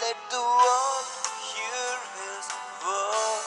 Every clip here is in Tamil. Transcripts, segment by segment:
Let the world hear his word.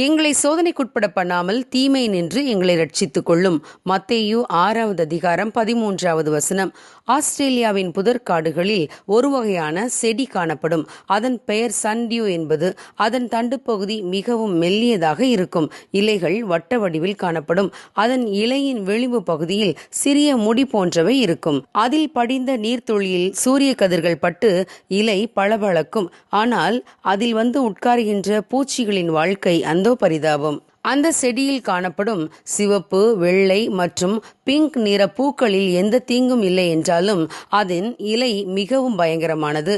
எங்களை சோதனைக்குட்பட பண்ணாமல் தீமை நின்று எங்களை ரட்சித்துக் கொள்ளும். மத்தேயு 6:13 ஆஸ்திரேலியாவின் புதற்காடுகளில் ஒரு வகையான செடி காணப்படும். அதன் பெயர் சன்டியூ என்பது. அதன் தண்டு பகுதி மிகவும் மெல்லியதாக இருக்கும். இலைகள் வட்ட வடிவில் காணப்படும். அதன் இலையின் விளிம்பு பகுதியில் சிறிய முடி போன்றவை இருக்கும். அதில் படிந்த நீர்த்துளியில் சூரிய கதிர்கள் பட்டு இலை பளபளக்கும். ஆனால் அதில் வந்து உட்காருகின்ற பூச்சிகளின் வாழ்க்கை அந்தோ பரிதாபம். அந்த செடியில் காணப்படும் சிவப்பு, வெள்ளை மற்றும் பிங்க் நிற பூக்களில் எந்த தீங்கும் இல்லை என்றாலும் அதன் இலை மிகவும் பயங்கரமானது.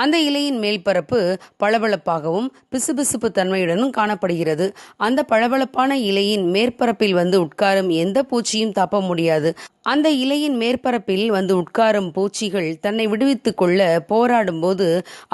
அந்த இலையின் மேல்பரப்பு பளபளப்பாகவும் பிசுபிசுப்பு தன்மையுடனும் காணப்படுகிறது. அந்த பளபளப்பான இலையின் மேற்பரப்பில் வந்து உட்காரும் எந்த பூச்சியும் தப்ப முடியாது. அந்த இலையின் மேற்பரப்பில் வந்து உட்காரும் பூச்சிகள் தன்னை விடுவித்துக் கொள்ள போராடும் போது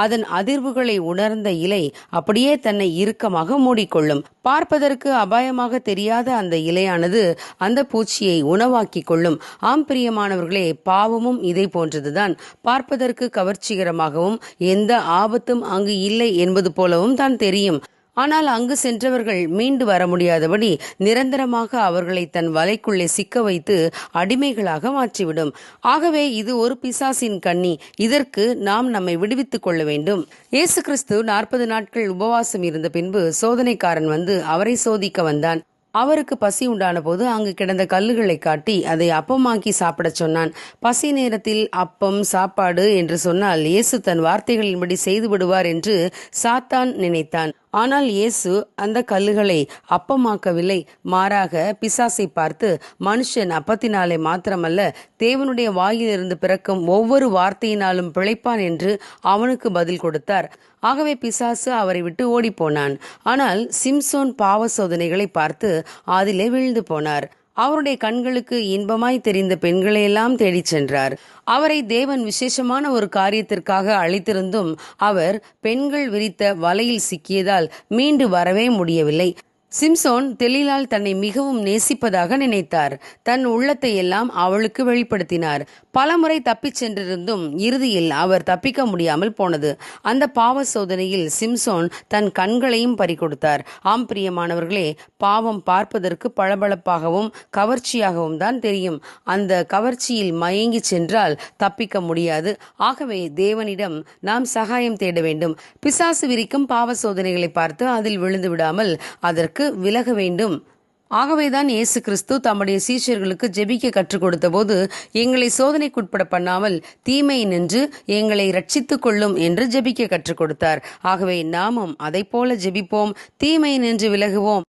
அதன் அதிர்வுகளை உணர்ந்த இலை அப்படியே தன்னை இறுக்கமாக மூடிக்கொள்ளும். பார்ப்பதற்கு அபாயமாக தெரியாத அந்த இலையானது அந்த பூச்சியை உணவாக்கிக் கொள்ளும். ஆம் பிரியமானவர்களே, பாவமும் இதை போன்றதுதான். பார்ப்பதற்கு கவர்ச்சிகரமாகவும் எந்த ஆபத்தும் அங்கு இல்லை என்பது போலவும் தான் தெரியும். ஆனால் அங்கு சென்றவர்கள் மீண்டு வர முடியாதபடி நிரந்தரமாக அவர்களை தன் வலைக்குள்ளே சிக்க வைத்து அடிமைகளாக மாற்றிவிடும். ஆகவே இது ஒரு பிசாசின் கண்ணி. இதற்கு நாம் நம்மை விடுவித்துக் கொள்ள வேண்டும். இயேசு கிறிஸ்து 40 நாட்கள் உபவாசம் இருந்த பின்பு சோதனைக்காரன் வந்து அவரை சோதிக்க வந்தான். அவருக்கு பசி உண்டான போது அங்கு கிடந்த கல்லுகளை காட்டி அதை அப்பமாக்கி சாப்பிடச் சொன்னான். பசி நேரத்தில் அப்பம் சாப்பாடு என்று சொன்னால் இயேசு தன் வார்த்தைகளின்படி செய்து விடுவார் என்று சாத்தான் நினைத்தான். ஆனால் இயேசு அந்த கல்லுகளை அப்பமாக்கவில்லை. மாறாக பிசாசை பார்த்து, மனுஷன் அப்பத்தினாலே மாத்திரமல்ல தேவனுடைய வாயிலிருந்து பிறக்கும் ஒவ்வொரு வார்த்தையினாலும் பிழைப்பான் என்று அவனுக்கு பதில் கொடுத்தார். ஆகவே பிசாசு அவரை விட்டு ஓடிப்போனான். ஆனால் சிம்சோன் பாவ சோதனைகளை பார்த்து அதிலே வீழ்ந்து போனார். அவருடைய கண்களுக்கு இன்பமாய் தெரிந்த பெண்களையெல்லாம் தேடிச் சென்றார். அவரை தேவன் விசேஷமான ஒரு காரியத்திற்காக அழைத்திருந்தும் அவர் பெண்கள் விரித்த வலையில் சிக்கியதால் மீண்டு வரவே முடியவில்லை. சிம்சோன் தெலீலாள் தன்னை மிகவும் நேசிப்பதாக நினைத்தார். தன் உள்ளத்தை எல்லாம் அவளுக்கு வெளிப்படுத்தினார். பலமுறை தப்பிச் சென்றிருந்தும் இறுதியில் அவர் தப்பிக்க முடியாமல் போனது. அந்த பாவ சோதனையில் சிம்சோன் தன் கண்களையும் பறிகொடுத்தார். ஆம் பிரியமானவர்களே, பாவம் பார்ப்பதற்கு பளபளப்பாகவும் கவர்ச்சியாகவும் தான் தெரியும். அந்த கவர்ச்சியில் மயங்கி சென்றால் தப்பிக்க முடியாது. ஆகவே தேவனிடம் நாம் சகாயம் தேட வேண்டும். பிசாசு விரிக்கும் பாவ சோதனைகளை பார்த்து அதில் விழுந்து விடாமல் அதற்கு விலக வேண்டும். ஆகவேதான் இயேசு கிறிஸ்து தம்முடைய சீஷர்களுக்கு ஜெபிக்க கற்றுக் கொடுத்த போது, எங்களை சோதனைக்குட்பட பண்ணாமல் தீமை நின்று எங்களை ரட்சித்துக் கொள்ளும் என்று ஜெபிக்க கற்றுக் கொடுத்தார். ஆகவே நாமும் அதை போல ஜெபிப்போம், தீமை நின்று விலகுவோம்.